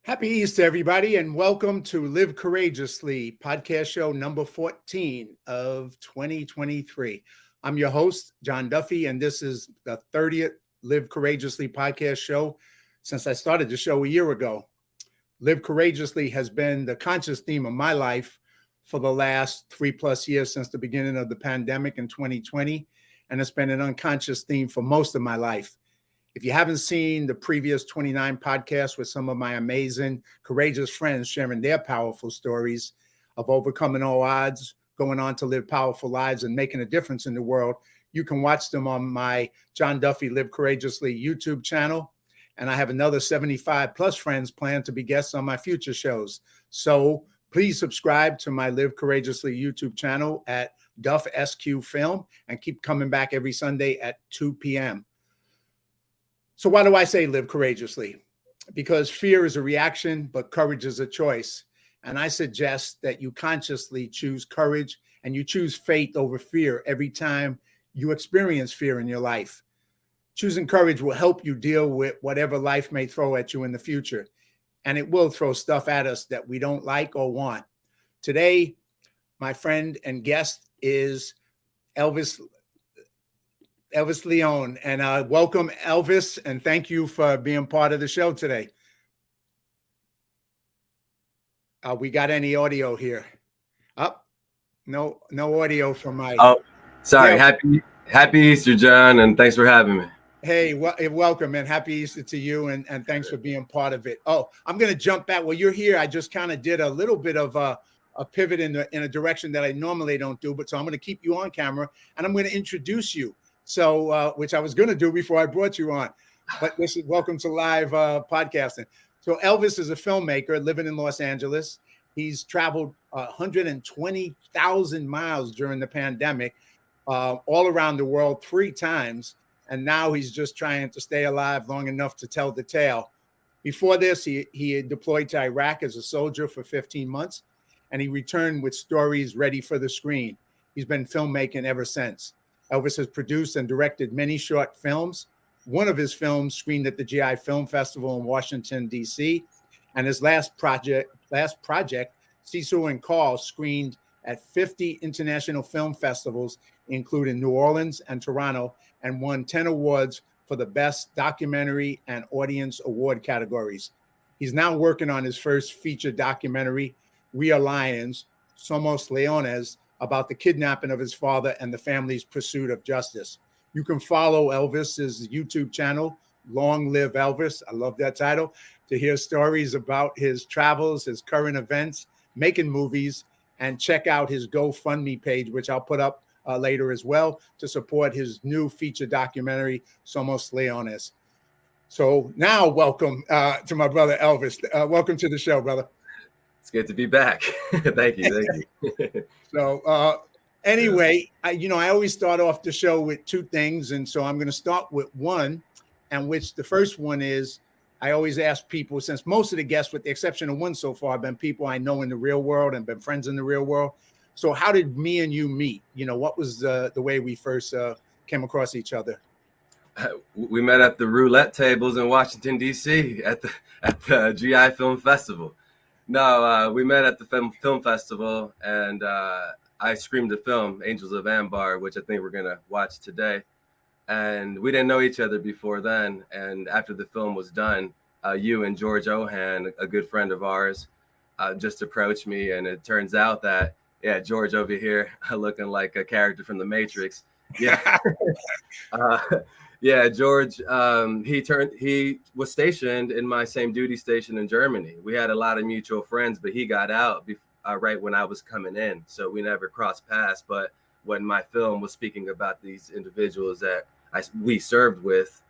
Happy Easter, everybody, and welcome to Live Courageously, podcast show number 14 of 2023. I'm your host, John Duffy, and this is the 30th Live Courageously podcast show since I started the show a year ago. Live Courageously has been the conscious theme of my life for the last 3+ years since the beginning of the pandemic in 2020, and it's been an unconscious theme for most of my life. If you haven't seen the previous 29 podcasts with some of my amazing, courageous friends sharing their powerful stories of overcoming all odds, going on to live powerful lives and making a difference in the world, you can watch them on my John Duffy Live Courageously YouTube channel. And I have another 75 plus friends planned to be guests on my future shows. So please subscribe to my Live Courageously YouTube channel at Duff SQ Film and keep coming back every Sunday at 2 p.m. So why do I say live courageously? Because fear is a reaction, but courage is a choice. And I suggest that you consciously choose courage and you choose faith over fear every time you experience fear in your life. Choosing courage will help you deal with whatever life may throw at you in the future. And it will throw stuff at us that we don't like or want. Today, my friend and guest is Elvis Leon, and welcome, Elvis, and thank you for being part of the show today. We got any audio here? No audio from my. Oh, sorry. Yeah. Happy Easter, John, and thanks for having me. Hey, welcome, and happy Easter to you, and thanks for being part of it. Oh, I'm going to jump back. Well, you're here. I just kind of did a little bit of a pivot in a direction that I normally don't do, but so I'm going to keep you on camera, and I'm going to introduce you. So, which I was going to do before I brought you on, but this is welcome to live podcasting. So Elvis is a filmmaker living in Los Angeles. He's traveled 120,000 miles during the pandemic, all around the world 3 times. And now he's just trying to stay alive long enough to tell the tale. Before this, he had deployed to Iraq as a soldier for 15 months, and he returned with stories ready for the screen. He's been filmmaking ever since. Elvis has produced and directed many short films. One of his films screened at the GI Film Festival in Washington, D.C., and his last project, Cecil and Carl, screened at 50 international film festivals, including New Orleans and Toronto, and won 10 awards for the Best Documentary and Audience Award categories. He's now working on his first feature documentary, Real Lions, Somos Leones, about the kidnapping of his father and the family's pursuit of justice. You can follow Elvis's YouTube channel, Long Live Elvis. I love that title, to hear stories about his travels, his current events, making movies, and check out his GoFundMe page, which I'll put up later as well, to support his new feature documentary, Somos Leones. So now welcome to my brother Elvis. Welcome to the show, brother. It's good to be back. Thank you. So anyway, I always start off the show with 2 things. And so I'm going to start with one, and which the first one is, I always ask people, since most of the guests, with the exception of one so far, have been people I know in the real world and been friends in the real world. So how did me and you meet? What was the way we first came across each other? We met at the roulette tables in Washington, D.C. at the GI Film Festival. No, we met at the film festival, and I screened the film Angels of Ambar, which I think we're going to watch today. And we didn't know each other before then. And after the film was done, you and George Ohan, a good friend of ours, just approached me. And it turns out that, George over here looking like a character from The Matrix. Yeah. George, he was stationed in my same duty station in Germany. We had a lot of mutual friends, but he got out right when I was coming in. So we never crossed paths. But when my film was speaking about these individuals that we served with,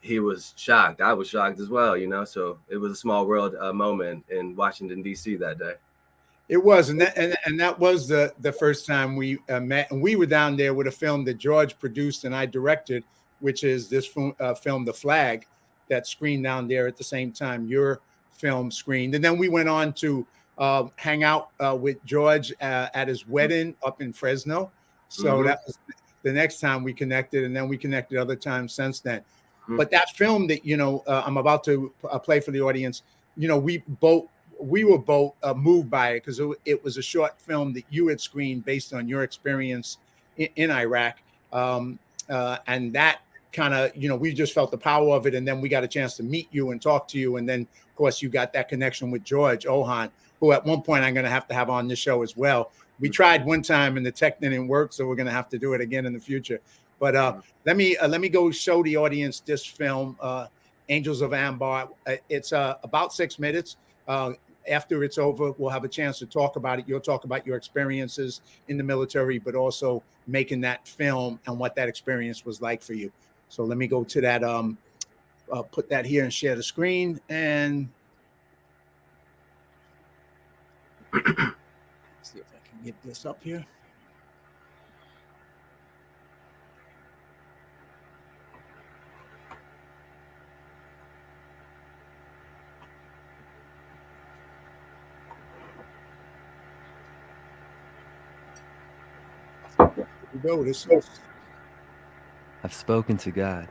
he was shocked. I was shocked as well, so it was a small world moment in Washington, D.C. that day. It was, and that was the first time we met, and we were down there with a film that George produced and I directed, which is this film, The Flag, that screened down there at the same time your film screened. And then we went on to hang out with George at his wedding up in Fresno. So that was the next time we connected, and then we connected other times since then. But that film that, I'm about to play for the audience, we were both moved by it because it was a short film that you had screened based on your experience in Iraq, and that kind of we just felt the power of it, and then we got a chance to meet you and talk to you, and then of course you got that connection with George Ohan, who at one point I'm going to have on this show as well. We tried one time and the tech didn't work, so we're going to have to do it again in the future. But let me go show the audience this film, Angels of Ambar. It's about 6 minutes. After it's over, we'll have a chance to talk about it. You'll talk about your experiences in the military, but also making that film and what that experience was like for you. So let me go to that. Put that here and share the screen. And see if I can get this up here. Here we go. This is... I've spoken to God.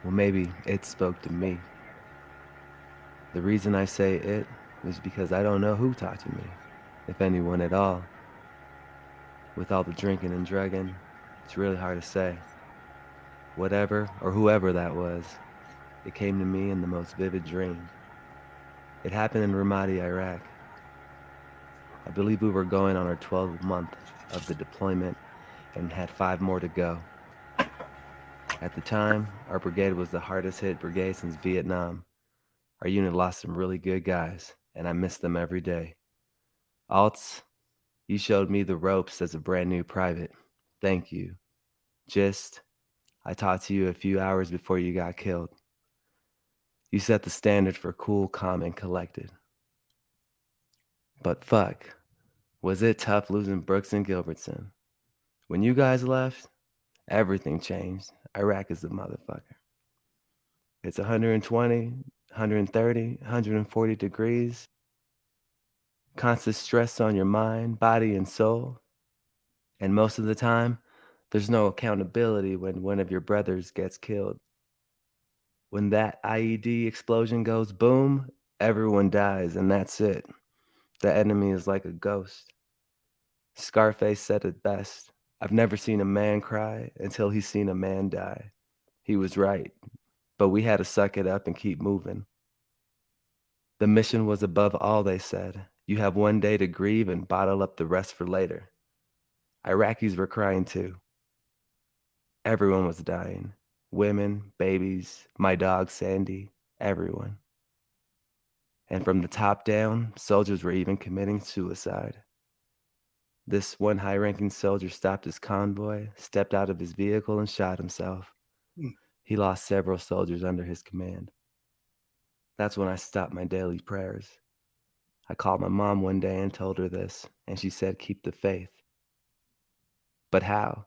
Well, maybe it spoke to me. The reason I say it is because I don't know who talked to me, if anyone at all. With all the drinking and drugging, it's really hard to say. Whatever or whoever that was, it came to me in the most vivid dream. It happened in Ramadi, Iraq. I believe we were going on our 12th month of the deployment and had 5 more to go. At the time, our brigade was the hardest hit brigade since Vietnam. Our unit lost some really good guys, and I miss them every day. Alts, you showed me the ropes as a brand new private. Thank you. Gist, I talked to you a few hours before you got killed. You set the standard for cool, calm, and collected. But fuck, was it tough losing Brooks and Gilbertson? When you guys left, everything changed. Iraq is the motherfucker. It's 120, 130, 140 degrees. Constant stress on your mind, body, and soul. And most of the time, there's no accountability when one of your brothers gets killed. When that IED explosion goes boom, everyone dies, and that's it. The enemy is like a ghost. Scarface said it best. I've never seen a man cry until he's seen a man die. He was right, but we had to suck it up and keep moving. The mission was above all, they said. You have 1 day to grieve and bottle up the rest for later. Iraqis were crying too. Everyone was dying. Women, babies, my dog Sandy, everyone. And from the top down, soldiers were even committing suicide. This one high-ranking soldier stopped his convoy, stepped out of his vehicle, and shot himself. He lost several soldiers under his command. That's when I stopped my daily prayers. I called my mom one day and told her this, and she said, keep the faith. But how?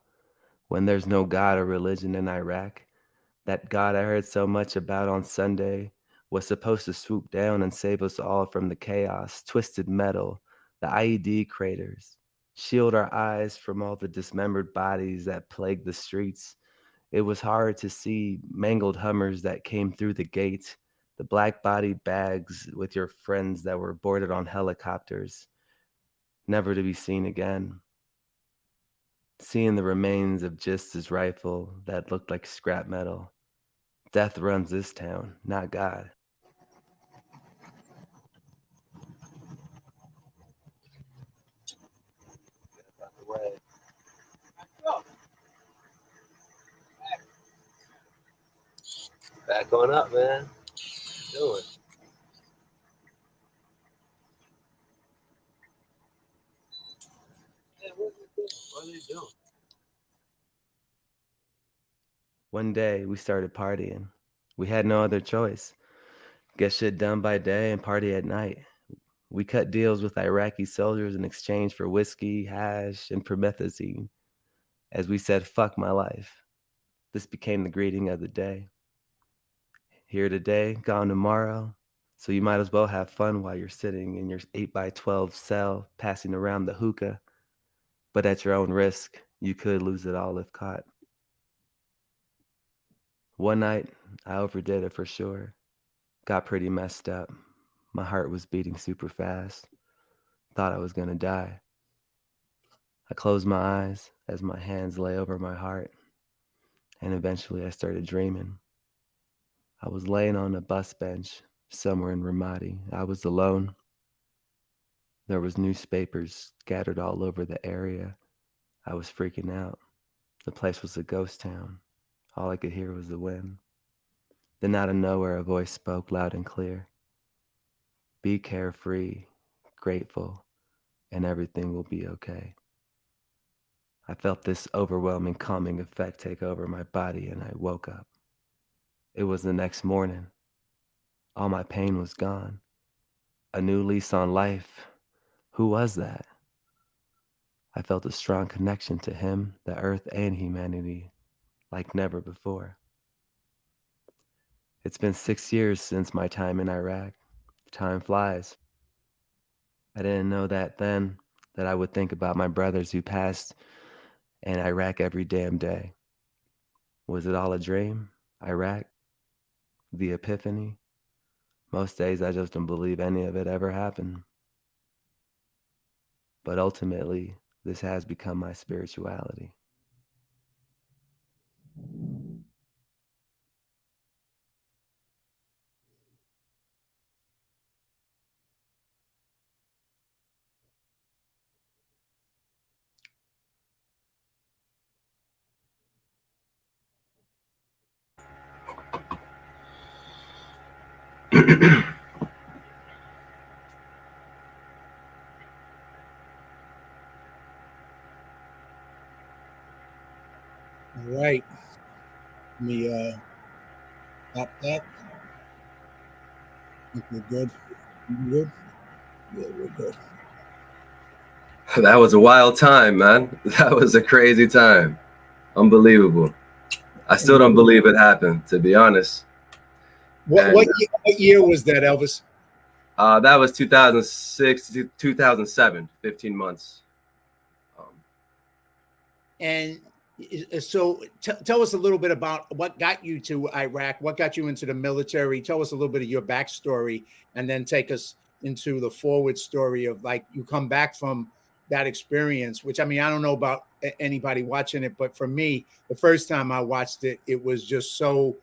When there's no God or religion in Iraq, that God I heard so much about on Sunday was supposed to swoop down and save us all from the chaos, twisted metal, the IED craters, shield our eyes from all the dismembered bodies that plagued the streets. It was hard to see mangled Hummers that came through the gate, the black body bags with your friends that were boarded on helicopters, never to be seen again. Seeing the remains of just his rifle that looked like scrap metal. Death runs this town, not God. Back on up, man. What you doing? Yeah, what are they doing? One day, we started partying. We had no other choice. Get shit done by day and party at night. We cut deals with Iraqi soldiers in exchange for whiskey, hash, and promethazine. As we said, fuck my life. This became the greeting of the day. Here today, gone tomorrow. So you might as well have fun while you're sitting in your 8x12 cell, passing around the hookah. But at your own risk, you could lose it all if caught. One night, I overdid it for sure. got pretty messed up. My heart was beating super fast. Thought I was gonna die. I closed my eyes as my hands lay over my heart, and eventually I started dreaming. I was laying on a bus bench somewhere in Ramadi. I was alone. There was newspapers scattered all over the area. I was freaking out. The place was a ghost town. All I could hear was the wind. Then out of nowhere, a voice spoke loud and clear. Be carefree, grateful, and everything will be okay. I felt this overwhelming calming effect take over my body, and I woke up. It was the next morning. All my pain was gone. A new lease on life. Who was that? I felt a strong connection to him, the earth, and humanity like never before. It's been 6 years since my time in Iraq. Time flies. I didn't know that then, that I would think about my brothers who passed in Iraq every damn day. Was it all a dream? Iraq? The epiphany? Most days I just don't believe any of it ever happened. But ultimately, this has become my spirituality. All right. Let me stop that. I think we're good. You good? Yeah, we're good. That was a wild time, man. That was a crazy time. Unbelievable. I still don't believe it happened, to be honest. What And what year was that, Elvis? that was 2006 to 2007, 15 months. And so tell us a little bit about what got you to Iraq, what got you into the military. Tell us a little bit of your backstory, and then take us into the forward story of like you come back from that experience, which I mean, I don't know about anybody watching it, but for me, the first time I watched it, it was just so,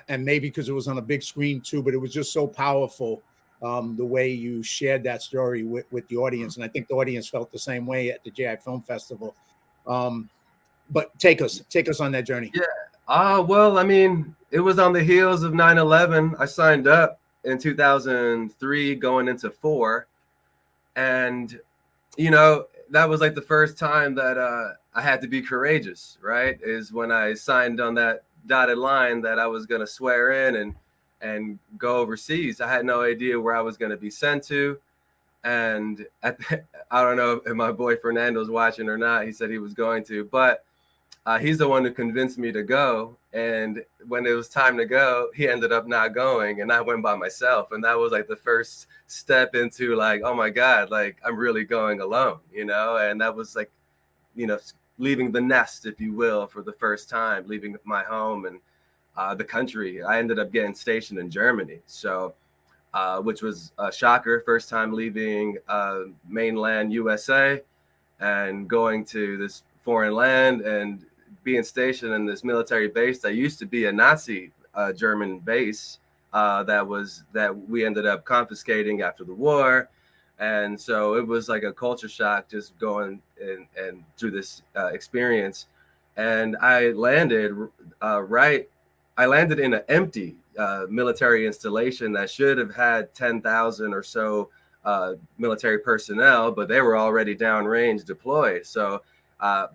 and maybe because it was on a big screen too, but it was just so powerful. The way you shared that story with the audience. And I think the audience felt the same way at the GI Film Festival. But take us on that journey. Yeah. Well, I mean, it was on the heels of 9/11. I signed up in 2003 going into 4. And, that was like the first time that I had to be courageous, right? Is when I signed on that dotted line that I was going to swear in and go overseas. I had no idea where I was going to be sent to. And I don't know if my boy Fernando's watching or not. He said he was going to, but he's the one who convinced me to go. And when it was time to go, he ended up not going, and I went by myself. And that was like the first step into like, oh my God, like I'm really going alone, and that was like, leaving the nest, if you will, for the first time, leaving my home and the country. I ended up getting stationed in Germany. So, which was a shocker, first time leaving mainland USA and going to this foreign land and being stationed in this military base that used to be a Nazi German base that we ended up confiscating after the war. And so it was like a culture shock just going and through this experience. And I landed I landed in an empty military installation that should have had 10,000 or so military personnel, but they were already downrange deployed. So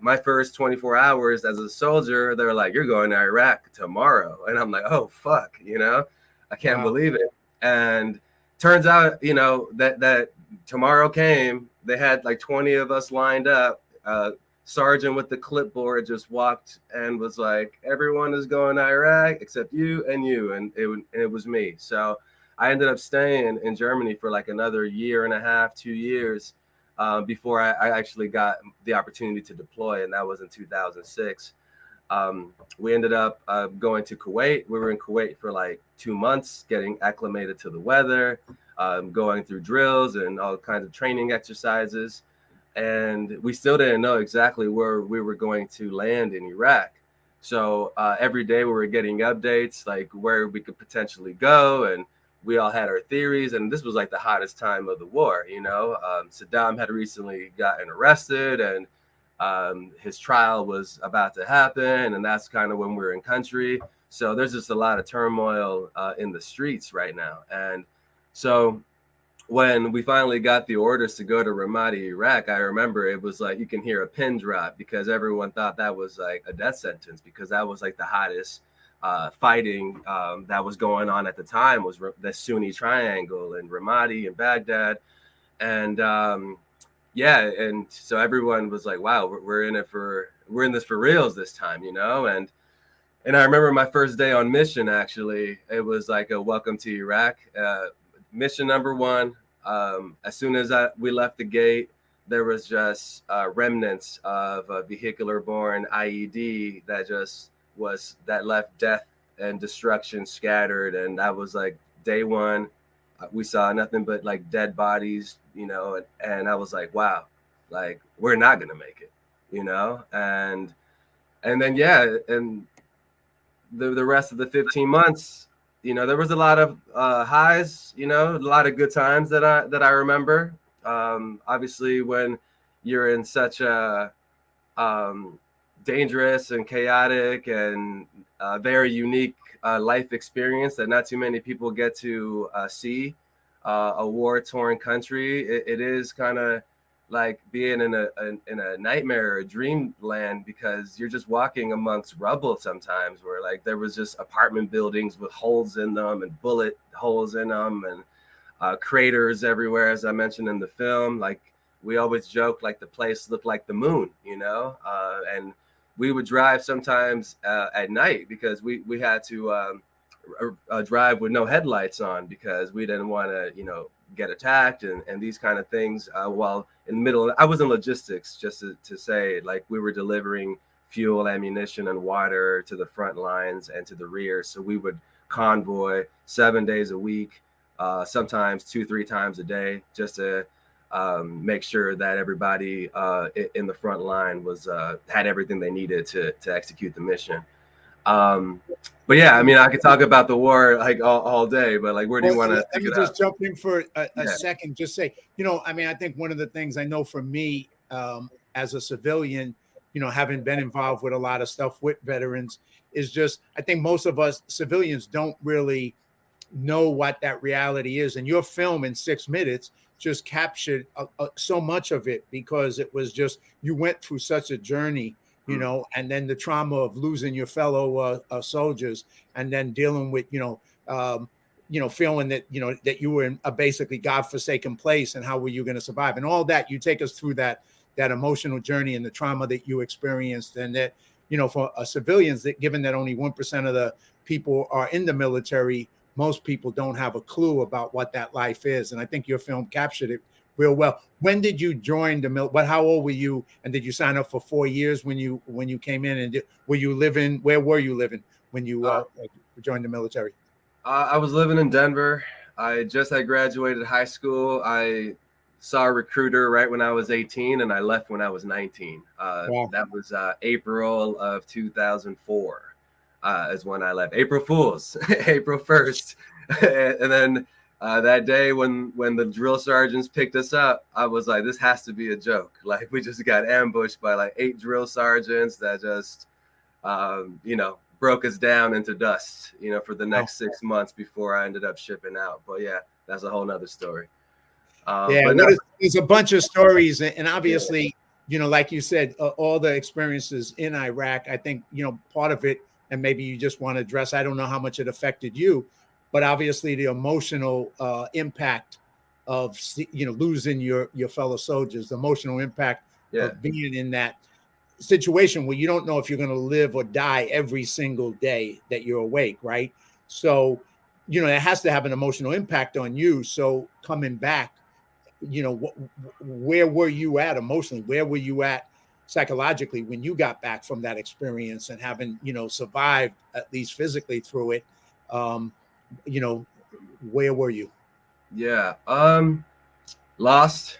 my first 24 hours as a soldier, they're like, you're going to Iraq tomorrow. And I'm like, oh, fuck, I can't believe it. And turns out, that tomorrow came, they had like 20 of us lined up. Sergeant with the clipboard just walked and was like, everyone is going to Iraq except you and you. And it was me. So I ended up staying in Germany for like another year and a half, 2 years before I actually got the opportunity to deploy. And that was in 2006. We ended up going to Kuwait. We were in Kuwait for like 2 months, getting acclimated to the weather, going through drills and all kinds of training exercises. And we still didn't know exactly where we were going to land in Iraq. So every day we were getting updates, like where we could potentially go. And we all had our theories. And this was like the hottest time of the war, you know. Saddam had recently gotten arrested, and his trial was about to happen, and that's kind of when we were in country. So there's just a lot of turmoil in the streets right now. And so when we finally got the orders to go to Ramadi, Iraq, I remember it was like you can hear a pin drop, because everyone thought that was like a death sentence, because that was like the hottest fighting that was going on at the time, was the Sunni Triangle in Ramadi and Baghdad. And yeah, and so everyone was like, wow, we're in this for reals this time, you know. And I remember my first day on mission, actually, it was like a welcome to Iraq. Mission number one, as soon as we left the gate, there was just remnants of a vehicular-borne IED that left death and destruction scattered. And that was like day one. We saw nothing but like dead bodies, you know, and I was like, wow, like we're not gonna make it, you know. And then yeah, and the rest of the 15 months, you know, there was a lot of highs, you know, a lot of good times that I remember. Obviously, when you're in such a dangerous and chaotic and very unique life experience that not too many people get to see, a war-torn country, it is kind of like being in a nightmare or a dreamland, because you're just walking amongst rubble sometimes, where like there was just apartment buildings with holes in them and bullet holes in them, and craters everywhere, as I mentioned in the film. Like we always joke, like the place looked like the moon, you know. And we would drive sometimes at night, because we had to drive with no headlights on, because we didn't want to, you know, get attacked and these kind of things. While in the middle, I was in logistics, just to say, like we were delivering fuel, ammunition, and water to the front lines and to the rear. So we would convoy 7 days a week, sometimes 2-3 times a day, just to make sure that everybody in the front line was had everything they needed to execute the mission. But yeah, I mean, I could talk about the war like all day, but like, where do you want to let me just jump in for a second? Just say, you know, I mean, I think one of the things I know for me as a civilian, you know, having been involved with a lot of stuff with veterans, is just, I think most of us civilians don't really know what that reality is. And your film in 6 minutes just captured so much of it, because it was just, you went through such a journey, you know, and then the trauma of losing your fellow soldiers, and then dealing with, you know, feeling that, you know, that you were in a basically godforsaken place, and how were you going to survive, and all that. You take us through that emotional journey and the trauma that you experienced. And that, you know, for civilians, that given that only 1% of the people are in the military, most people don't have a clue about what that life is. And I think your film captured it real well. When did you join the military? How old were you? And did you sign up for 4 years when you came in? And were you living? Where were you living when you joined the military? I was living in Denver. I just had graduated high school. I saw a recruiter right when I was 18, and I left when I was 19. Wow. That was April of 2004 is when I left. April Fools, April 1st. And then that day when the drill sergeants picked us up, I was like, this has to be a joke. Like, we just got ambushed by like 8 drill sergeants that just, you know, broke us down into dust, you know, for the next 6 months before I ended up shipping out. But yeah, that's a whole nother story. Yeah, there's a bunch of stories, and obviously, you know, like you said, all the experiences in Iraq. I think, you know, part of it, and maybe you just want to address, I don't know how much it affected you, but obviously the emotional impact of, you know, losing your fellow soldiers, the emotional impact of being in that situation where you don't know if you're going to live or die every single day that you're awake, right? So, you know, it has to have an emotional impact on you. So coming back, you know, where were you at emotionally? Where were you at psychologically when you got back from that experience and having, survived at least physically through it. um where were you? Yeah. Lost.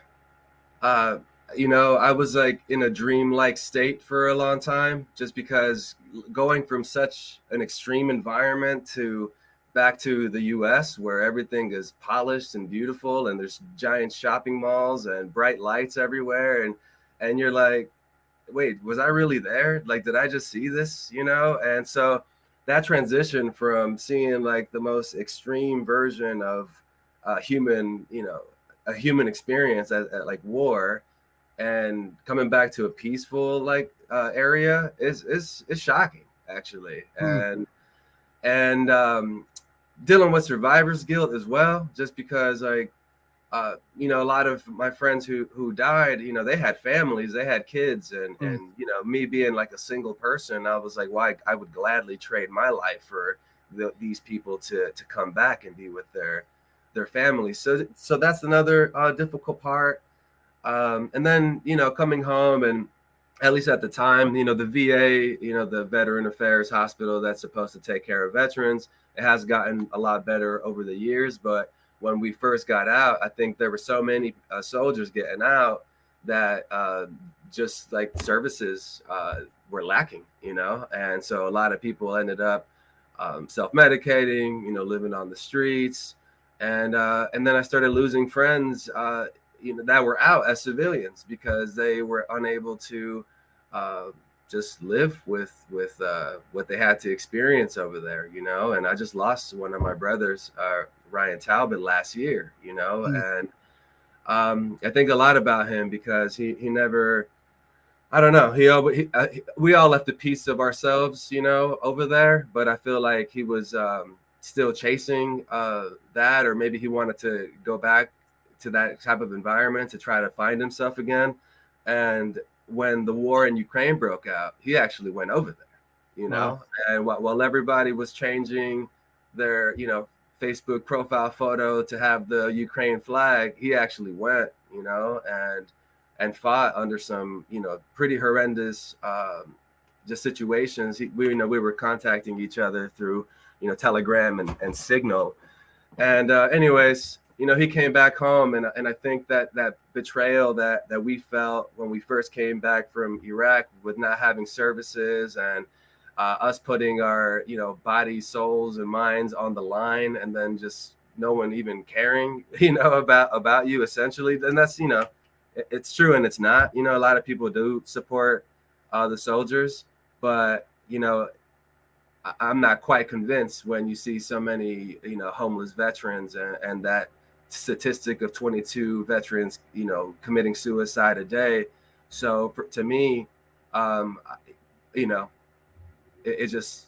Uh, I was like in a dream-like state for a long time, just because going from such an extreme environment to back to the US where everything is polished and beautiful and there's giant shopping malls and bright lights everywhere, and you're like, wait, was I really there? Like, did I just see this? And so that transition from seeing like the most extreme version of human, a human experience at like war, and coming back to a peaceful like area is shocking actually. Hmm. And dealing with survivor's guilt as well, just because like a lot of my friends who died, they had families, they had kids, and me being like a single person, I was like, why, I would gladly trade my life for these people to come back and be with their families. So that's another difficult part. And then coming home, and at least at the time, the VA, the Veteran Affairs Hospital that's supposed to take care of veterans, it has gotten a lot better over the years. But when we first got out, I think there were so many soldiers getting out that just like services were lacking, and so a lot of people ended up self-medicating, living on the streets, and then I started losing friends, that were out as civilians because they were unable to just live with what they had to experience over there, and I just lost one of my brothers, Ryan Talbot, last year, and I think a lot about him because he never, I don't know, we all left a piece of ourselves, over there, but I feel like he was still chasing that, or maybe he wanted to go back to that type of environment to try to find himself again. And when the war in Ukraine broke out, he actually went over there, Wow. and while everybody was changing their, Facebook profile photo to have the Ukraine flag, he actually went, and fought under some, pretty horrendous just situations. We were contacting each other through, Telegram and Signal. And anyways, he came back home, and I think that betrayal that we felt when we first came back from Iraq, with not having services, and us putting our, bodies, souls, and minds on the line, and then just no one even caring, about you essentially. And that's, it's true and it's not. A lot of people do support the soldiers, but I'm not quite convinced when you see so many, homeless veterans, and that statistic of 22 veterans, committing suicide a day. So to me, it just,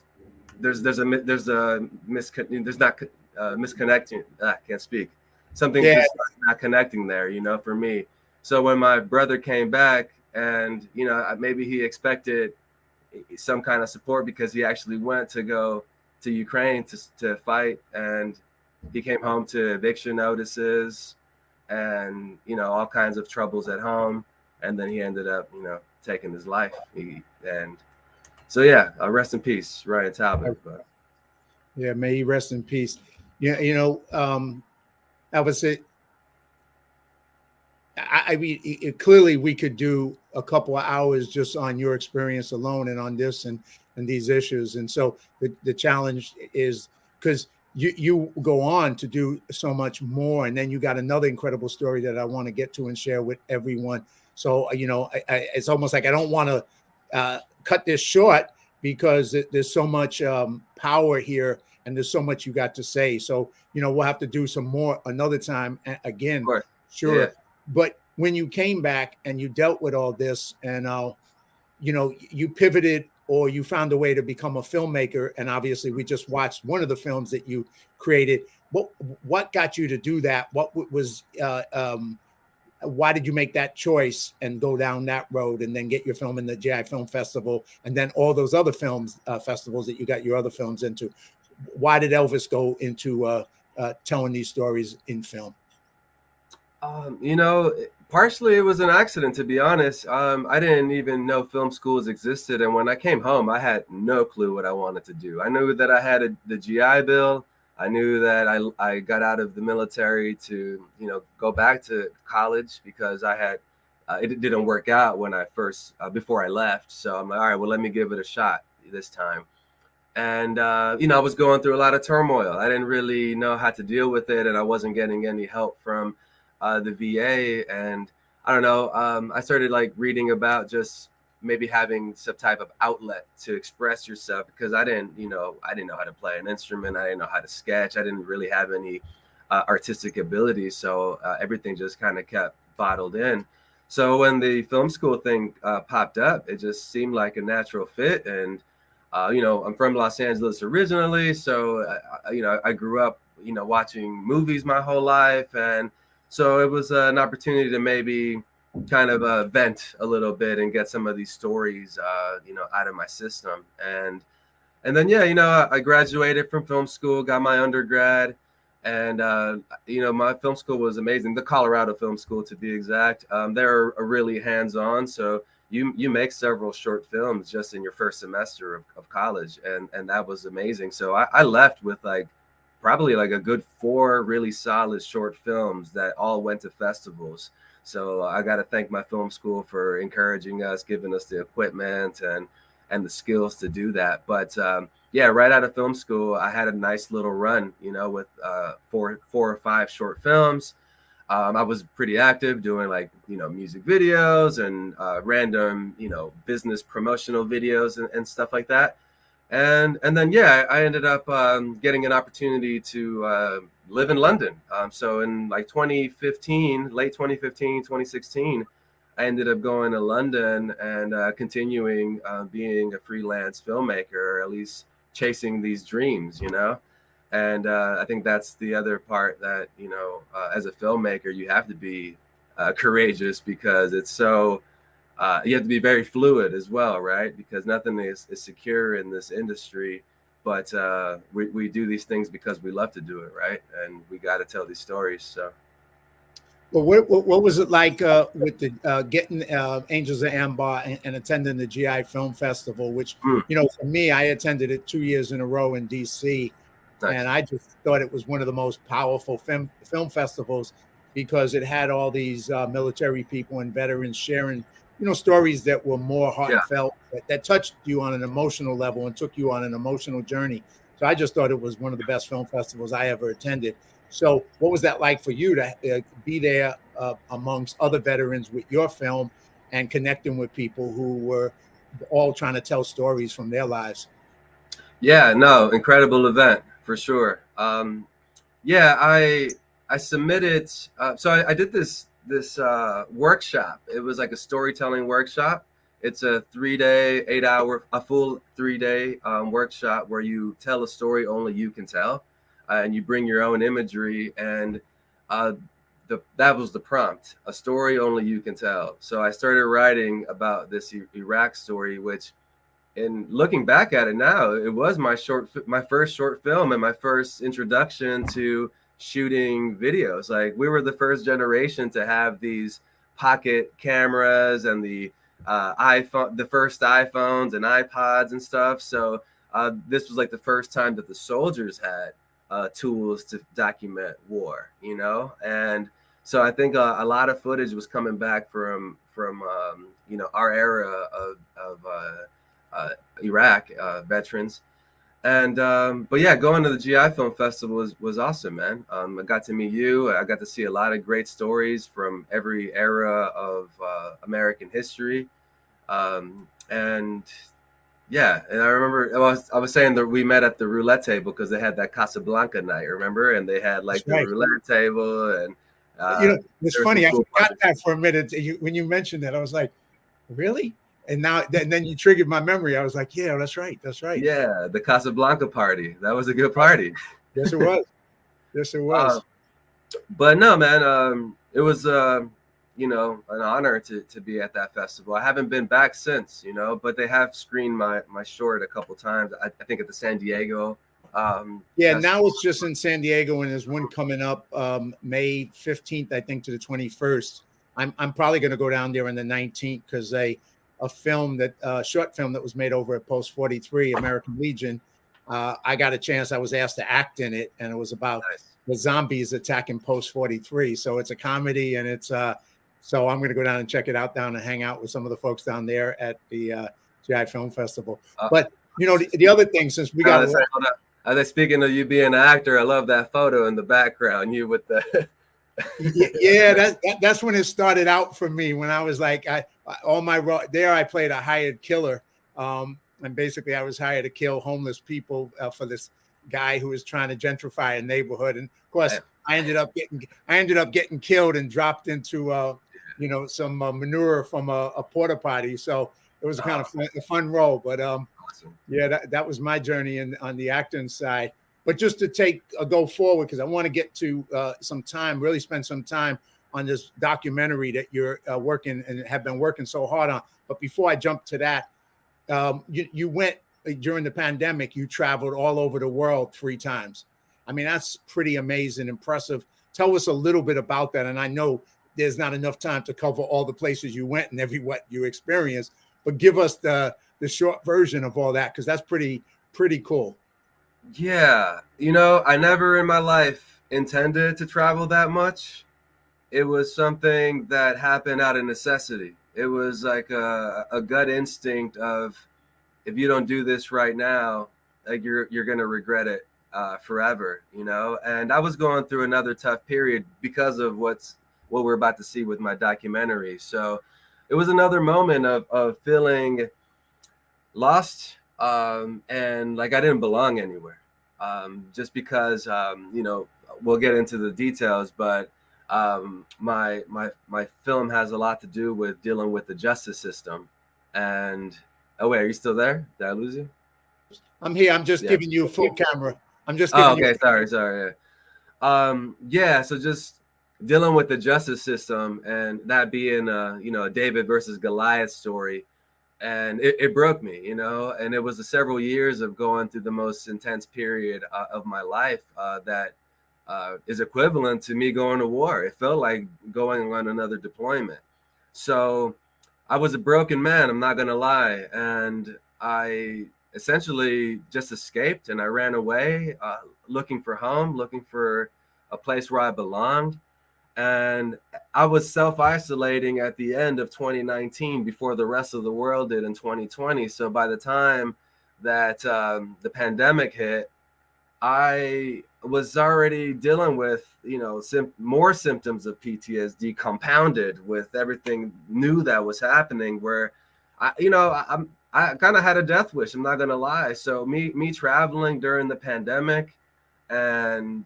there's misconnecting. I can't speak. Something's Yeah. just not connecting there, for me. So when my brother came back, and maybe he expected some kind of support because he actually went to go to Ukraine to fight, and he came home to eviction notices and all kinds of troubles at home, and then he ended up taking his life. And so yeah, rest in peace, Ryan Talbot. But Yeah, may he rest in peace. Yeah, I would say, I mean, clearly we could do a couple of hours just on your experience alone and on this and these issues. And so the challenge is because you go on to do so much more, and then you got another incredible story that I want to get to and share with everyone. So it's almost like I don't want to cut this short because there's so much power here, and there's so much you got to say. So we'll have to do some more another time again. of course, Sure. yeah. But when you came back and you dealt with all this, and you pivoted, or you found a way to become a filmmaker, and obviously we just watched one of the films that you created. What got you to do that? What was why did you make that choice and go down that road, and then get your film in the GI Film Festival, and then all those other films festivals that you got your other films into? Why did Elvis go into telling these stories in film? Partially, it was an accident, to be honest. I didn't even know film schools existed, and when I came home, I had no clue what I wanted to do. I knew that I had the GI Bill. I knew that I got out of the military to, go back to college because I had it didn't work out when I first before I left. So I'm like, all right, well, let me give it a shot this time. And I was going through a lot of turmoil. I didn't really know how to deal with it, and I wasn't getting any help from the VA. And I don't know. I started like reading about just maybe having some type of outlet to express yourself, because I didn't know how to play an instrument. I didn't know how to sketch. I didn't really have any artistic ability. So everything just kind of kept bottled in. So when the film school thing popped up, it just seemed like a natural fit. And I'm from Los Angeles originally, so I grew up, watching movies my whole life, and so it was an opportunity to maybe kind of vent a little bit and get some of these stories, out of my system. And then I graduated from film school, got my undergrad, and my film school was amazing. The Colorado Film School, to be exact. They're really hands-on, so you make several short films just in your first semester of college, and that was amazing. So I left with probably a good 4 really solid short films that all went to festivals. So I got to thank my film school for encouraging us, giving us the equipment and the skills to do that. But right out of film school, I had a nice little run, with 4 or 5 short films. I was pretty active doing music videos and random, business promotional videos and stuff like that. And then, I ended up getting an opportunity to live in London. So in 2015, late 2015, 2016, I ended up going to London and continuing being a freelance filmmaker, or at least chasing these dreams, And I think that's the other part that, as a filmmaker, you have to be courageous, because it's so, you have to be very fluid as well, right? Because nothing is secure in this industry, but we do these things because we love to do it, right? And we got to tell these stories. So. Well, what was it like with the getting Angels of Ambar and attending the GI Film Festival, which, for me, I attended it 2 years in a row in DC. Nice. And I just thought it was one of the most powerful film festivals, because it had all these military people and veterans sharing, stories that were more heartfelt, that touched you on an emotional level and took you on an emotional journey. So I just thought it was one of the best film festivals I ever attended. So what was that like for you to be there amongst other veterans with your film and connecting with people who were all trying to tell stories from their lives? Yeah, no, incredible event for sure. I submitted. So I did this workshop. It was like a storytelling workshop. It's a 3-day, 8-hour, a full 3-day workshop where you tell a story only you can tell, and you bring your own imagery. And that was the prompt: a story only you can tell. So I started writing about this Iraq story, which, in looking back at it now, it was my first short film and my first introduction to shooting videos. We were the first generation to have these pocket cameras and the first iPhones and iPods and stuff. So this was the first time that the soldiers had tools to document war, and so I think a lot of footage was coming back from our era of Iraq veterans. And going to the GI Film Festival was awesome, man. I got to meet you. I got to see a lot of great stories from every era of American history. And I remember I was saying that we met at the roulette table because they had that Casablanca night, remember? And they had the roulette table, and it's funny. I forgot that for a minute. When you mentioned that, I was like, really? And now, then you triggered my memory. I was like, yeah, that's right. That's right. Yeah, the Casablanca party. That was a good party. Yes, it was. Yes, it was. But no, man, it was, an honor to be at that festival. I haven't been back since, but they have screened my short a couple times. I think at the San Diego. Now it's just in San Diego, and there's one coming up May 15th, I think, to the 21st. I'm probably going to go down there on the 19th because a film that short film that was made over at Post 43 American Legion. I got a chance. I was asked to act in it, and it was about the zombies attacking Post 43. So it's a comedy, and it's so I'm going to go down and check it out down and hang out with some of the folks down there at the GI Film Festival. But you know, the other thing, since we got as I speaking of you being an actor, I love that photo in the background. You with the yeah, that's when it started out for me. When I was like, I played a hired killer, and basically I was hired to kill homeless people for this guy who was trying to gentrify a neighborhood. And of course, I ended up getting killed and dropped into some manure from a porta potty. So it was kind of a fun role. But yeah, that was my journey on the acting side. But just to take a go forward, because I want to get to really spend some time on this documentary that you're working and have been working so hard on. But before I jump to that, you went during the pandemic, you traveled all over the world 3 times. I mean, that's pretty amazing, impressive. Tell us a little bit about that. And I know there's not enough time to cover all the places you went and what you experienced, but give us the short version of all that, because that's pretty cool. Yeah, I never in my life intended to travel that much. It was something that happened out of necessity. It was like a gut instinct of, if you don't do this right now, like you're gonna regret it forever, And I was going through another tough period because of what we're about to see with my documentary. So it was another moment of feeling lost, and like I didn't belong anywhere. Just because we'll get into the details, but my film has a lot to do with dealing with the justice system. And wait, are you still there? Did I lose you? I'm here. I'm just giving you a full camera. I'm just giving you sorry. Yeah, so just dealing with the justice system, and that being a David versus Goliath story. And it broke me, and it was several years of going through the most intense period of my life that is equivalent to me going to war. It felt like going on another deployment. So I was a broken man, I'm not going to lie. And I essentially just escaped, and I ran away, looking for home, looking for a place where I belonged. And I was self-isolating at the end of 2019 before the rest of the world did in 2020. So by the time that the pandemic hit, I was already dealing with, more symptoms of PTSD compounded with everything new that was happening, where I kind of had a death wish. I'm not going to lie. So me traveling during the pandemic and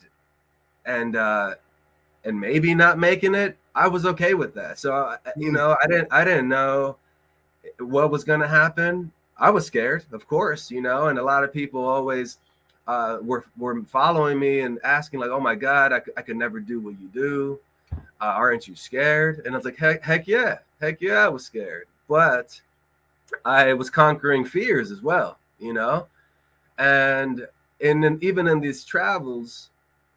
maybe not making it, I was okay with that. So, I didn't know what was going to happen. I was scared, of course, and a lot of people always were following me and asking like, oh my God, I could never do what you do. Aren't you scared? And I was like, heck yeah, I was scared. But I was conquering fears as well, and even in these travels,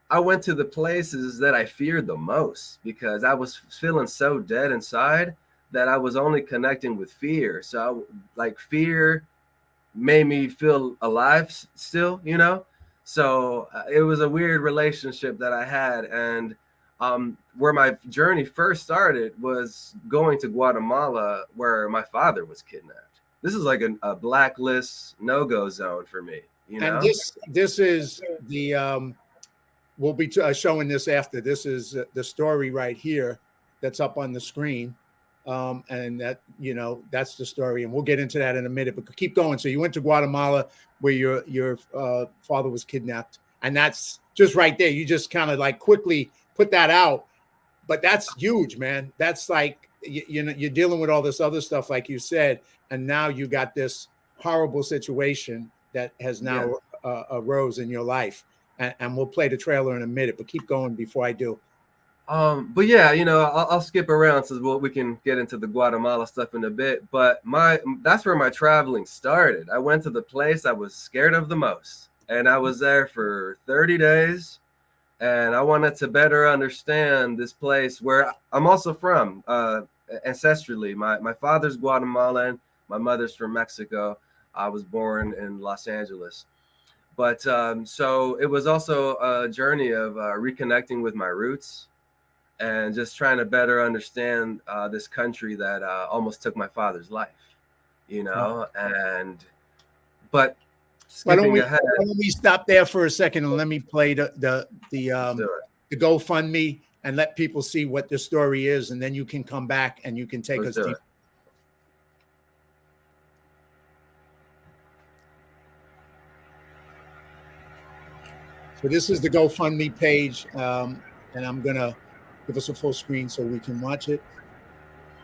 I went to the places that I feared the most because I was feeling so dead inside that I was only connecting with fear. So fear made me feel alive still, So it was a weird relationship that I had. And where my journey first started was going to Guatemala, where my father was kidnapped. This is like a blacklist no-go zone for me, And this is the we'll be showing this after. This is the story right here that's up on the screen. And that, that's the story. And we'll get into that in a minute, but keep going. So you went to Guatemala where your father was kidnapped. And that's just right there. You just kind of like quickly put that out. But that's huge, man. That's like, you're dealing with all this other stuff, like you said. And now you got this horrible situation that has now arose in your life. And we'll play the trailer in a minute, but keep going before I do. But yeah, I'll skip around so we can get into the Guatemala stuff in a bit. But that's where my traveling started. I went to the place I was scared of the most, and I was there for 30 days. And I wanted to better understand this place where I'm also from ancestrally. My father's Guatemalan, my mother's from Mexico. I was born in Los Angeles. But so it was also a journey of reconnecting with my roots and just trying to better understand this country that almost took my father's life, you know. But Why don't skipping ahead, we stop there for a second and let me play the GoFundMe and let people see what the story is, and then you can come back and you can take us deep. So this is the GoFundMe page, and I'm gonna give us a full screen so we can watch it.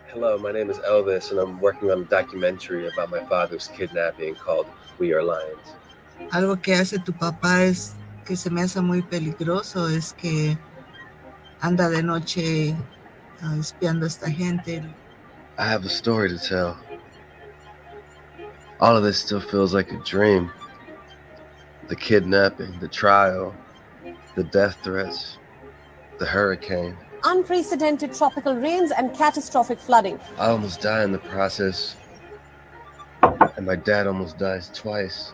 Hello, my name is Elvis, and I'm working on a documentary about my father's kidnapping called We Are Lions. Algo que hace tu papá es que se me hace muy peligroso, es que anda de noche espiando a esta gente. I have a story to tell. All of this still feels like a dream. The kidnapping, the trial, the death threats, the hurricane. Unprecedented tropical rains and catastrophic flooding. I almost die in the process, and my dad almost dies twice.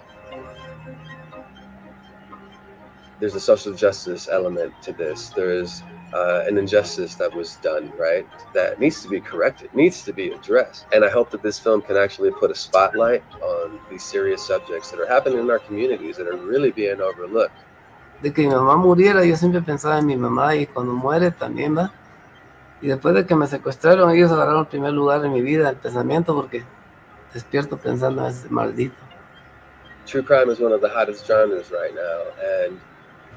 There's a social justice element to this. There is an injustice that was done, right? That needs to be corrected, needs to be addressed. And I hope that this film can actually put a spotlight on these serious subjects that are happening in our communities that are really being overlooked. De que mi mamá muriera, yo siempre pensaba en mi mamá, y cuando muere también va. Y después de que me secuestraron, ellos agarraron el primer lugar en mi vida, el pensamiento, porque despierto pensando en ese maldito. True crime is one of the hottest genres right now, and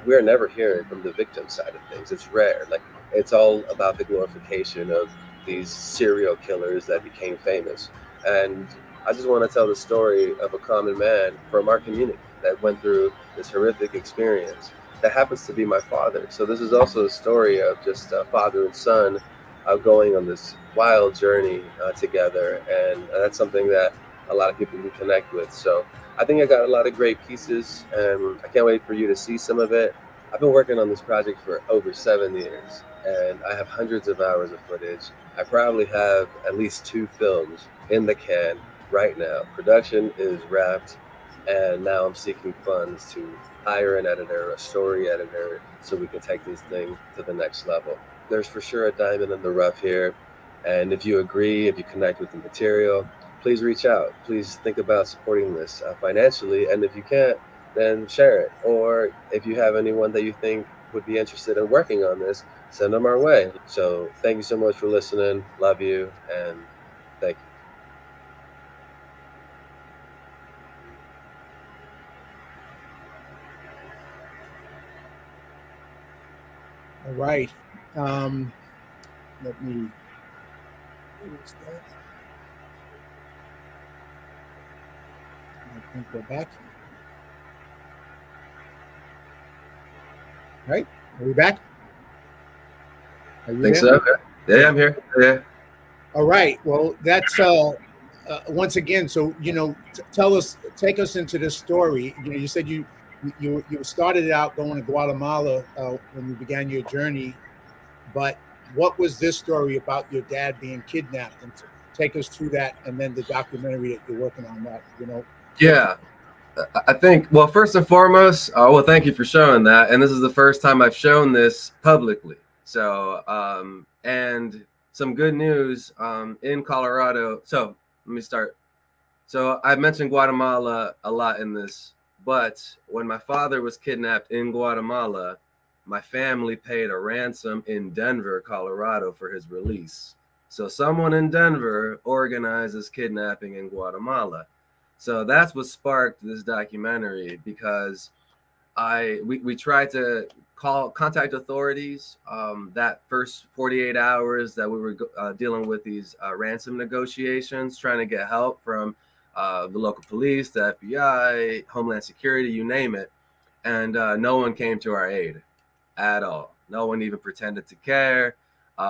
we're never hearing from the victim side of things. It's rare. Like, it's all about the glorification of these serial killers that became famous. And I just want to tell the story of a common man from our community that went through this horrific experience that happens to be my father. So this is also a story of just a father and son going on this wild journey together. And that's something that a lot of people can connect with. So I think I got a lot of great pieces, and I can't wait for you to see some of it. I've been working on this project for over 7 years, and I have hundreds of hours of footage. I probably have at least 2 films in the can right now. Production is wrapped, and now I'm seeking funds to hire an editor, a story editor, so we can take this thing to the next level. There's for sure a diamond in the rough here, and if you agree, if you connect with the material, please reach out. Please think about supporting this financially, and if you can't, then share it. Or if you have anyone that you think would be interested in working on this, send them our way. So thank you so much for listening. Love you, and thank you. All right. Let me. Where's that? I think we're back. All right. Are we back? Are you Think there? so? Yeah, I'm here. Yeah. All right. Well, that's once again. So take us into this story. You said you started out going to Guatemala when you began your journey, but what was this story about your dad being kidnapped? And take us through that, and then the documentary that you're working on. That Yeah. I think, well, first and foremost, well, thank you for showing that. And this is the first time I've shown this publicly. So, and some good news in Colorado. So let me start. So I mentioned Guatemala a lot in this, but when my father was kidnapped in Guatemala, my family paid a ransom in Denver, Colorado for his release. So someone in Denver organizes kidnapping in Guatemala. So that's what sparked this documentary, because we tried to contact authorities that first 48 hours that we were dealing with these ransom negotiations, trying to get help from the local police, the FBI, Homeland Security, you name it. And no one came to our aid at all. No one even pretended to care.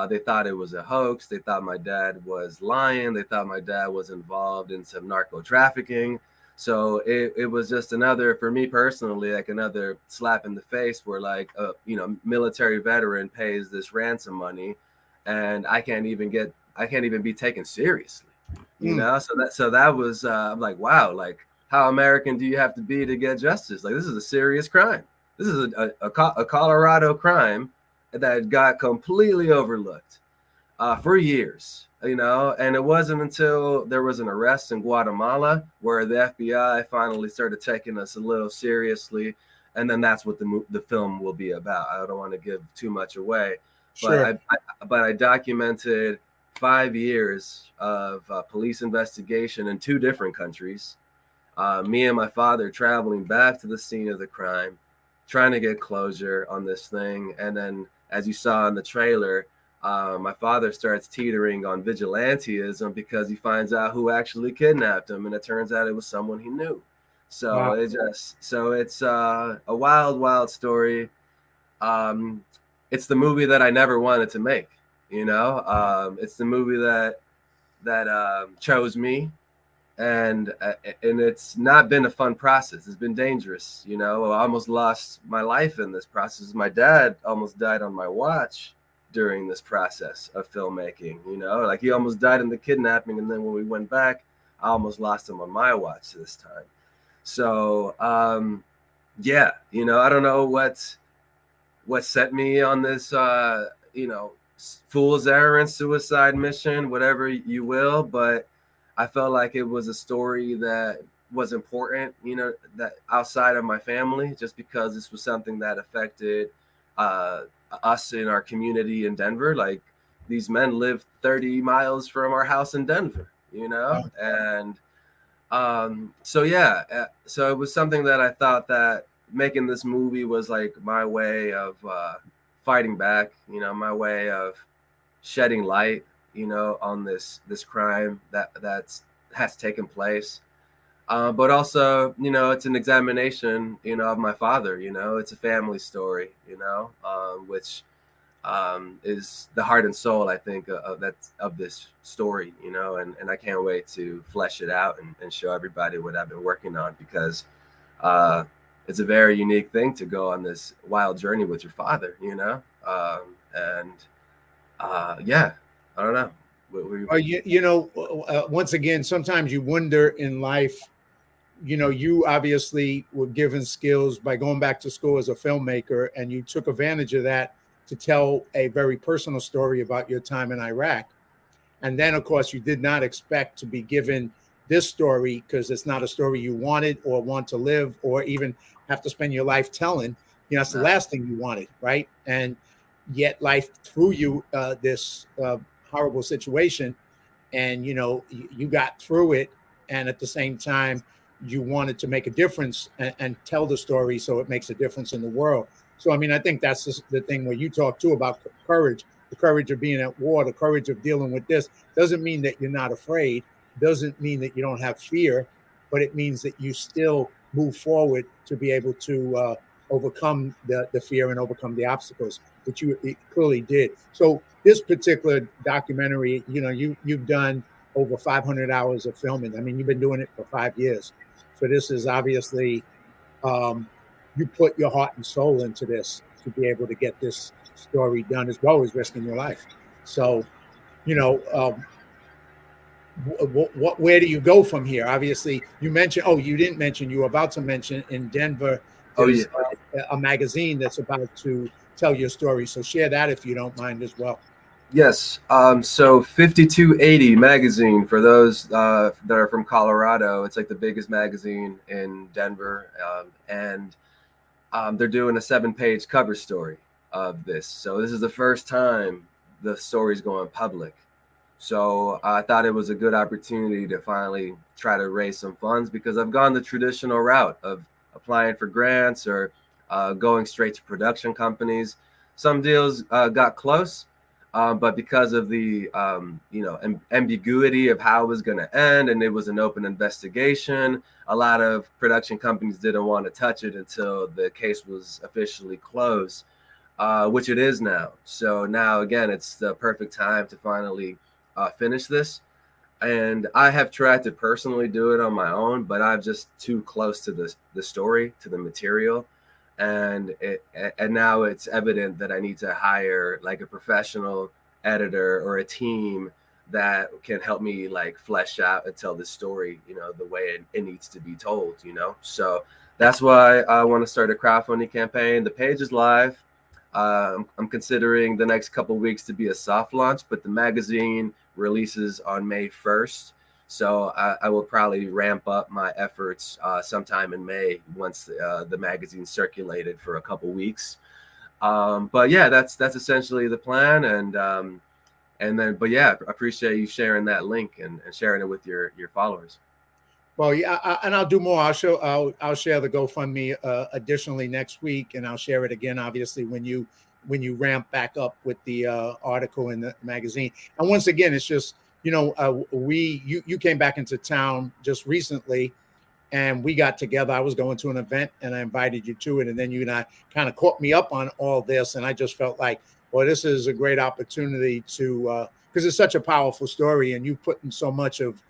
They thought it was a hoax. They thought my dad was lying. They thought my dad was involved in some narco trafficking. So it was just another, for me personally, like another slap in the face where like a military veteran pays this ransom money, and I can't even be taken seriously, So that was I'm like, wow, like how American do you have to be to get justice? Like this is a serious crime. This is a Colorado crime that got completely overlooked for years, and it wasn't until there was an arrest in Guatemala where the FBI finally started taking us a little seriously, and then that's what the film will be about. I don't want to give too much away, Sure. but I documented 5 years of police investigation in 2 different countries. Me and my father traveling back to the scene of the crime, trying to get closure on this thing, and then as you saw in the trailer, my father starts teetering on vigilantism because he finds out who actually kidnapped him, and it turns out it was someone he knew. So Wow. it's a wild, wild story. It's the movie that I never wanted to make. It's the movie that chose me, and it's not been a fun process. It's been dangerous. I almost lost my life in this process. My dad almost died on my watch during this process of filmmaking. Like he almost died in the kidnapping, and then when we went back, I almost lost him on my watch this time. So yeah, I don't know what set me on this fool's errand, suicide mission, whatever you will, but I felt like it was a story that was important, that outside of my family, just because this was something that affected us in our community in Denver. Like these men live 30 miles from our house in Denver, and so yeah, so it was something that I thought that making this movie was like my way of fighting back, my way of shedding light, on this crime that has taken place. But also, it's an examination, of my father. It's a family story, which is the heart and soul, I think, of this story, and I can't wait to flesh it out and show everybody what I've been working on, because it's a very unique thing to go on this wild journey with your father, and yeah, I don't know. Once again, sometimes you wonder in life, you obviously were given skills by going back to school as a filmmaker, and you took advantage of that to tell a very personal story about your time in Iraq. And then, of course, you did not expect to be given this story because it's not a story you wanted or want to live or even have to spend your life telling. It's the last thing you wanted, right? And yet life threw you this horrible situation, and you got through it, and at the same time you wanted to make a difference and tell the story so it makes a difference in the world. So I mean, I think that's the thing where you talk too about courage, the courage of being at war, the courage of dealing with this. Doesn't mean that you're not afraid, doesn't mean that you don't have fear, but it means that you still move forward to be able to overcome the fear and overcome the obstacles, which you clearly did. So this particular documentary, you've done over 500 hours of filming. I mean, you've been doing it for 5 years. So this is obviously, you put your heart and soul into this to be able to get this story done, as well as risking your life. So, where do you go from here? Obviously, you mentioned, you didn't mention, you were about to mention in Denver, there's a magazine that's about to tell your story. So share that if you don't mind as well. Yes. So 5280 magazine, for those that are from Colorado, it's like the biggest magazine in Denver. And they're doing a 7-page cover story of this. So this is the first time the story's going public. So I thought it was a good opportunity to finally try to raise some funds, because I've gone the traditional route of applying for grants or going straight to production companies. Some deals got close. But because of the ambiguity of how it was going to end, and it was an open investigation, a lot of production companies didn't want to touch it until the case was officially closed, which it is now. So now, again, it's the perfect time to finally finish this. And I have tried to personally do it on my own, but I'm just too close to the story, to the material. And now it's evident that I need to hire like a professional editor or a team that can help me like flesh out and tell the story, the way it needs to be told, So that's why I want to start a crowdfunding campaign. The page is live. I'm considering the next couple of weeks to be a soft launch, but the magazine releases on May 1st. So I will probably ramp up my efforts sometime in May once the magazine circulated for a couple weeks. But yeah, that's essentially the plan. But yeah, I appreciate you sharing that link and sharing it with your followers. Well, yeah, and I'll do more. I'll share the GoFundMe additionally next week, and I'll share it again, obviously, when you ramp back up with the article in the magazine. And once again, it's just you came back into town just recently, and we got together. I was going to an event, and I invited you to it, and then you and I kind of caught me up on all this, and I just felt like, well, this is a great opportunity to because it's such a powerful story, and you put in so much of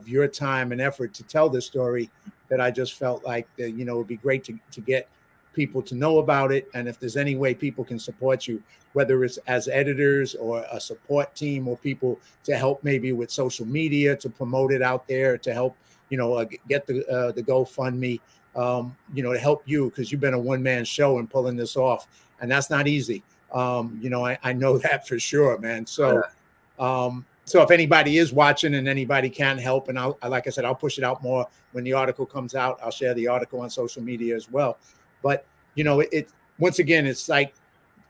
your time and effort to tell this story that I just felt like that, it would be great to get people to know about it. And if there's any way people can support you, whether it's as editors or a support team or people to help maybe with social media, to promote it out there, to help, get the GoFundMe, to help you, because you've been a one-man show and pulling this off. And that's not easy. I know that for sure, man. So, so if anybody is watching and anybody can help, and like I said, I'll push it out more when the article comes out. I'll share the article on social media as well. But, it once again, it's like,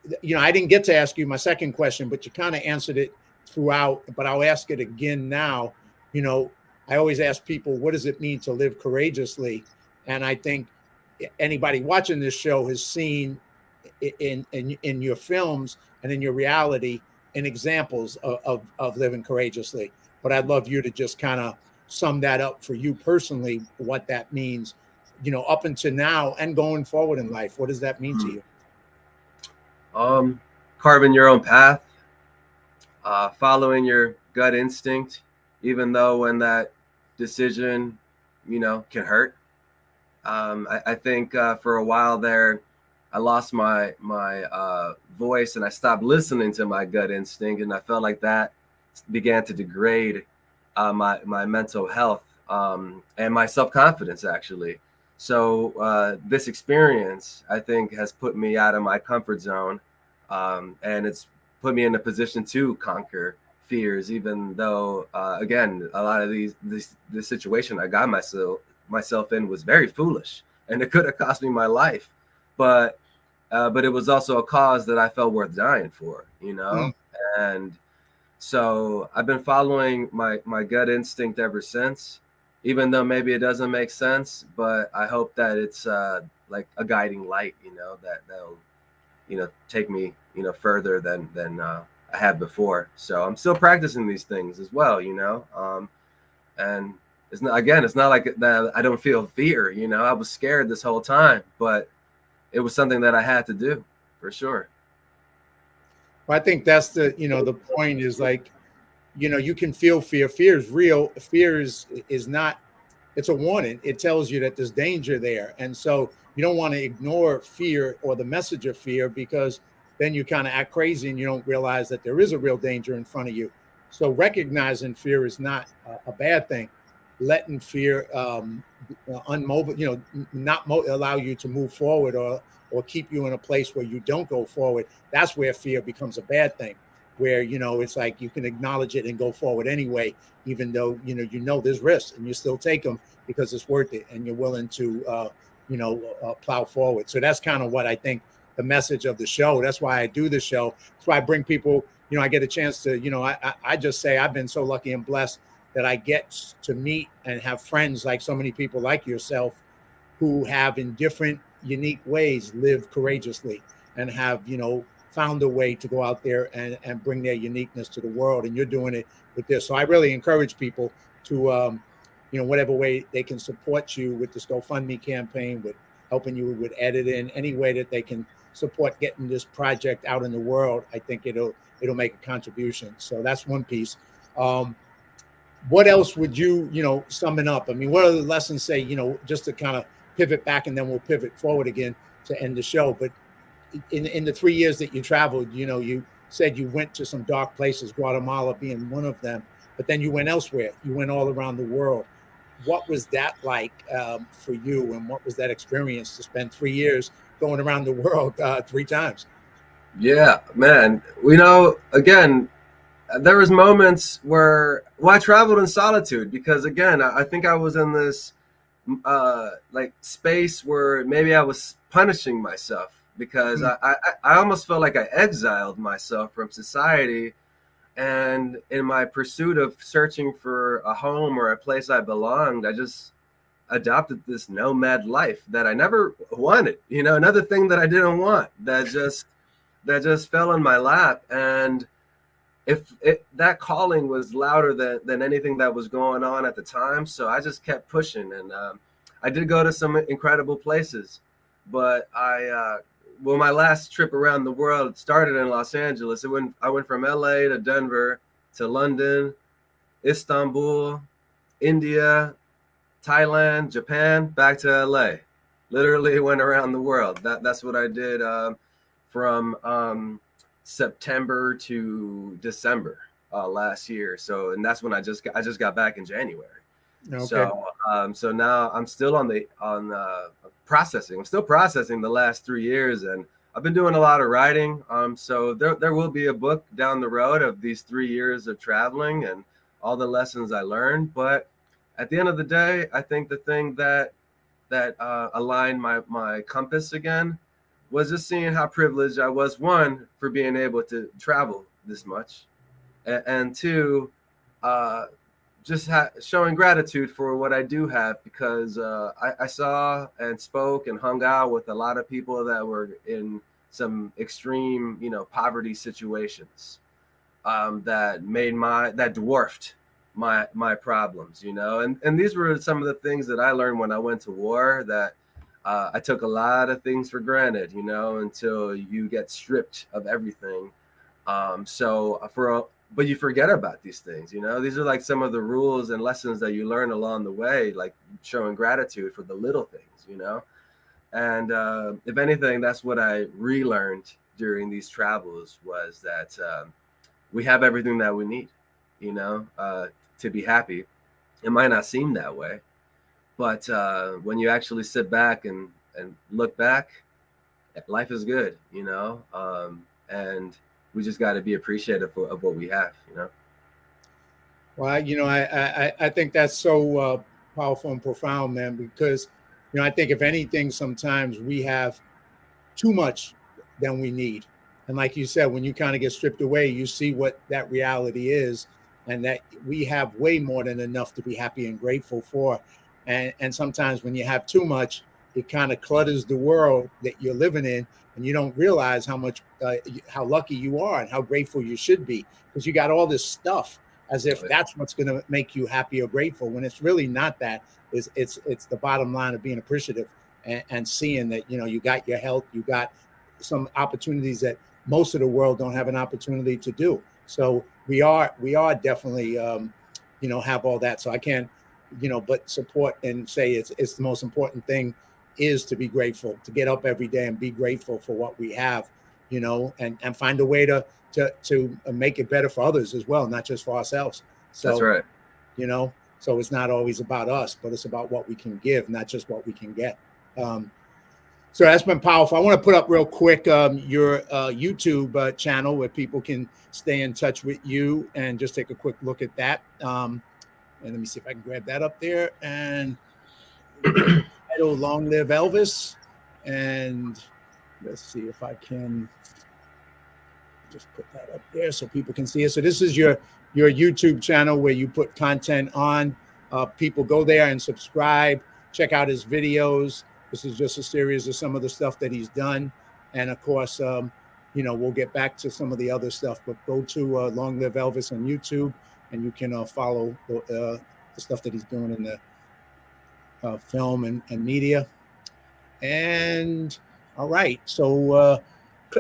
I didn't get to ask you my second question, but you kind of answered it throughout, but I'll ask it again now. I always ask people, what does it mean to live courageously? And I think anybody watching this show has seen in your films and in your reality and examples of living courageously. But I'd love you to just kind of sum that up for you personally, what that means, up until now and going forward in life. What does that mean to you? Carving your own path, following your gut instinct, even though when that decision, can hurt. I think for a while there, I lost my voice and I stopped listening to my gut instinct, and I felt like that began to degrade my mental health and my self-confidence, actually. So this experience, I think, has put me out of my comfort zone, and it's put me in a position to conquer fears, even though, again, a lot of this situation I got myself in was very foolish, and it could have cost me my life. But it was also a cause that I felt worth dying for, And so I've been following my gut instinct ever since, even though maybe it doesn't make sense. But I hope that it's like a guiding light, that'll, take me, further than I have before. So I'm still practicing these things as well, and it's not like that I don't feel fear, I was scared this whole time, but it was something that I had to do for sure. Well, I think that's the point is like, you can feel fear. Fear is real. Fear is not, it's a warning. It tells you that there's danger there. And so you don't want to ignore fear or the message of fear, because then you kind of act crazy and you don't realize that there is a real danger in front of you. So recognizing fear is not a bad thing. Letting fear not allow you to move forward or keep you in a place where you don't go forward. That's where fear becomes a bad thing, where, it's like you can acknowledge it and go forward anyway, even though, there's risks, and you still take them because it's worth it and you're willing to, plow forward. So that's kind of what I think the message of the show. That's why I do the show. That's why I bring people, I get a chance to, I just say I've been so lucky and blessed that I get to meet and have friends like so many people like yourself who have in different unique ways lived courageously and have, found a way to go out there and bring their uniqueness to the world. And you're doing it with this. So I really encourage people to, whatever way they can support you with this GoFundMe campaign, with helping you with editing, any way that they can support getting this project out in the world. I think it'll make a contribution. So that's one piece. what else would you, summing up? I mean, what are the lessons say, just to kind of pivot back, and then we'll pivot forward again to end the show. But in the 3 years that you traveled, you said you went to some dark places, Guatemala being one of them, but then you went elsewhere. You went all around the world. What was that like for you, and what was that experience to spend 3 years going around the world 3 times? Yeah, man. Again, there was moments where I traveled in solitude because, again, I think I was in this like space where maybe I was punishing myself because I almost felt like I exiled myself from society. And in my pursuit of searching for a home or a place I belonged, I just adopted this nomad life that I never wanted. Another thing that I didn't want that just fell in my lap. And that calling was louder than anything that was going on at the time. So I just kept pushing. And I did go to some incredible places, but my last trip around the world started in Los Angeles. I went from LA to Denver to London, Istanbul, India, Thailand, Japan, back to LA. Literally went around the world. That's what I did from September to December last year. So, and that's when I just got back in January. Okay. So now I'm still processing. I'm still processing the last 3 years, and I've been doing a lot of writing. So there will be a book down the road of these 3 years of traveling and all the lessons I learned. But at the end of the day, I think the thing that aligned my compass again was just seeing how privileged I was, one, for being able to travel this much, and two, just showing gratitude for what I do have, because I saw and spoke and hung out with a lot of people that were in some extreme, poverty situations that dwarfed my problems, and these were some of the things that I learned when I went to war, that I took a lot of things for granted, until you get stripped of everything. But you forget about these things, these are like some of the rules and lessons that you learn along the way, like showing gratitude for the little things, and if anything, that's what I relearned during these travels, was that we have everything that we need, to be happy. It might not seem that way, but when you actually sit back and look back, life is good, and we just got to be appreciative of what we have, Well, I think that's so powerful and profound, man, because, I think if anything, sometimes we have too much than we need. And like you said, when you kind of get stripped away, you see what that reality is, and that we have way more than enough to be happy and grateful for. And sometimes when you have too much, it kind of clutters the world that you're living in, and you don't realize how lucky you are and how grateful you should be, because you got all this stuff as if that's what's going to make you happy or grateful, when it's really not that. It's the bottom line of being appreciative and seeing that, you got your health, you got some opportunities that most of the world don't have an opportunity to do. So we are definitely, have all that. So I can't, but support and say it's the most important thing is to be grateful, to get up every day and be grateful for what we have, and find a way to make it better for others as well, not just for ourselves. So that's right. So it's not always about us, but it's about what we can give, not just what we can get. So that's been powerful. I want to put up real quick your YouTube channel where people can stay in touch with you and just take a quick look at that. And let me see if I can grab that up there. And title, Long Live Elvis. And let's see if I can just put that up there so people can see it. So this is your YouTube channel where you put content on. People go there and subscribe, check out his videos. This is just a series of some of the stuff that he's done. And of course, we'll get back to some of the other stuff, but go to Long Live Elvis on YouTube, and you can follow the stuff that he's doing in the film and media. And all right. So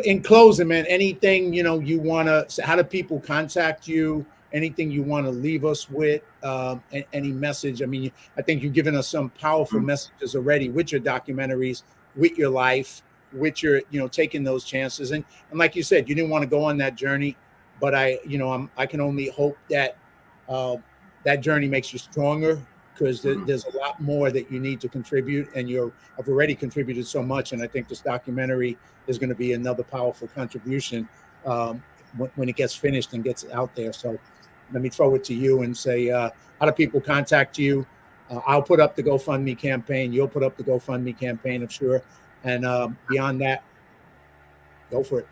in closing, man, anything, you want to, how do people contact you? anything you want to leave us with, any message. I mean, I think you've given us some powerful messages already with your documentaries, with your life, with your, taking those chances. And like you said, you didn't want to go on that journey, but I can only hope that that journey makes you stronger, because there's a lot more that you need to contribute, and I've already contributed so much. And I think this documentary is going to be another powerful contribution when it gets finished and gets out there. So let me throw it to you and say, how do people contact you? I'll put up the GoFundMe campaign. You'll put up the GoFundMe campaign, I'm sure. And beyond that, go for it.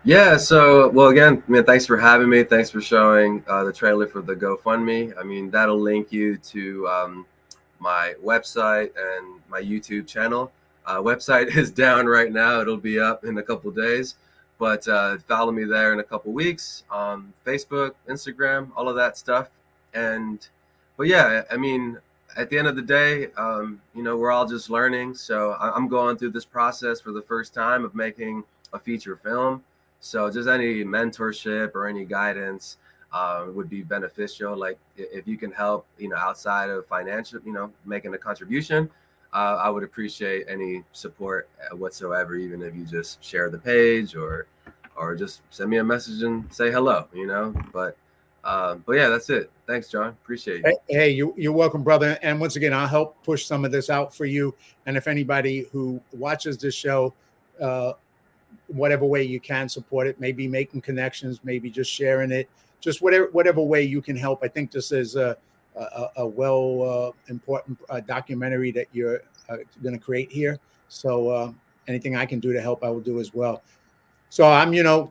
Yeah. So, well, again, thanks for having me. Thanks for showing the trailer for the GoFundMe. I mean, that'll link you to my website and my YouTube channel. Website is down right now. It'll be up in a couple days, but follow me there in a couple weeks on Facebook, Instagram, all of that stuff. But yeah, I mean, at the end of the day, we're all just learning. So I'm going through this process for the first time of making a feature film. So just any mentorship or any guidance would be beneficial. Like if you can help, outside of financial, making a contribution, I would appreciate any support whatsoever, even if you just share the page or just send me a message and say hello, But yeah, that's it. Thanks, John. Appreciate you. Hey, you're welcome, brother. And once again, I'll help push some of this out for you. And if anybody who watches this show, whatever way you can support it, maybe making connections, maybe just sharing it, just whatever way you can help. I think this is a important documentary that you're going to create here. So anything I can do to help, I will do as well. So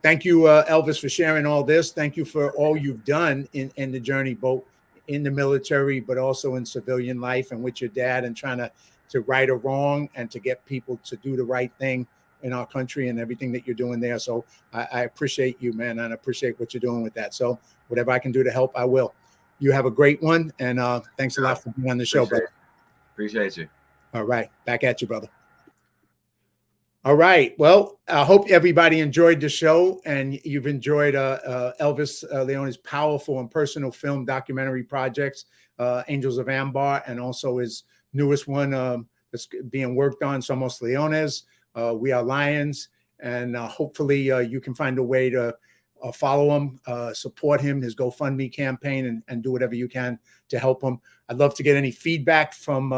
thank you, Elvis, for sharing all this. Thank you for all you've done in the journey, both in the military, but also in civilian life and with your dad, and trying to right a wrong and to get people to do the right thing in our country and everything that you're doing there. So I appreciate you, man, and I appreciate what you're doing with that. So whatever I can do to help, I will. You have a great one, and thanks a lot for being on the show, brother. Appreciate you. All right, back at you, brother. All right. Well, I hope everybody enjoyed the show, and you've enjoyed Elvis Leon's powerful and personal film documentary projects, Angels of Ambar, and also his newest one that's being worked on, Somos Leones, We Are Lions. And hopefully you can find a way to follow him, support him, his GoFundMe campaign, and do whatever you can to help him. I'd love to get any feedback from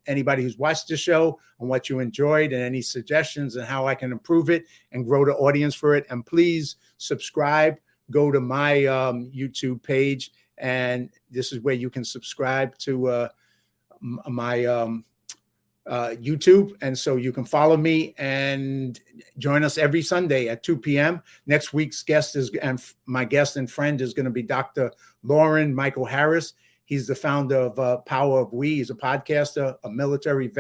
anybody who's watched the show on what you enjoyed, and any suggestions and how I can improve it and grow the audience for it. And please subscribe. Go to my YouTube page, and this is where you can subscribe to my YouTube. And so you can follow me and join us every Sunday at 2 p.m. Next week's guest my guest and friend is going to be Dr. Lauren Michael Harris. He's the founder of Power of We. He's a podcaster, a military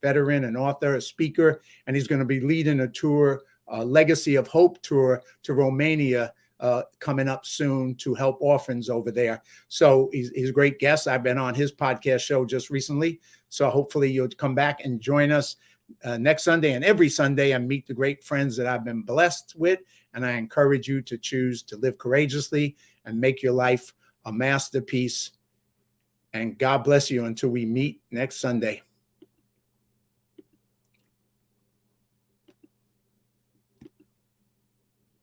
veteran, an author, a speaker, and he's going to be leading a tour, Legacy of Hope tour to Romania, coming up soon to help orphans over there. So he's a great guest. I've been on his podcast show just recently. So hopefully you'll come back and join us next Sunday and every Sunday, and meet the great friends that I've been blessed with. And I encourage you to choose to live courageously and make your life a masterpiece. And God bless you until we meet next Sunday.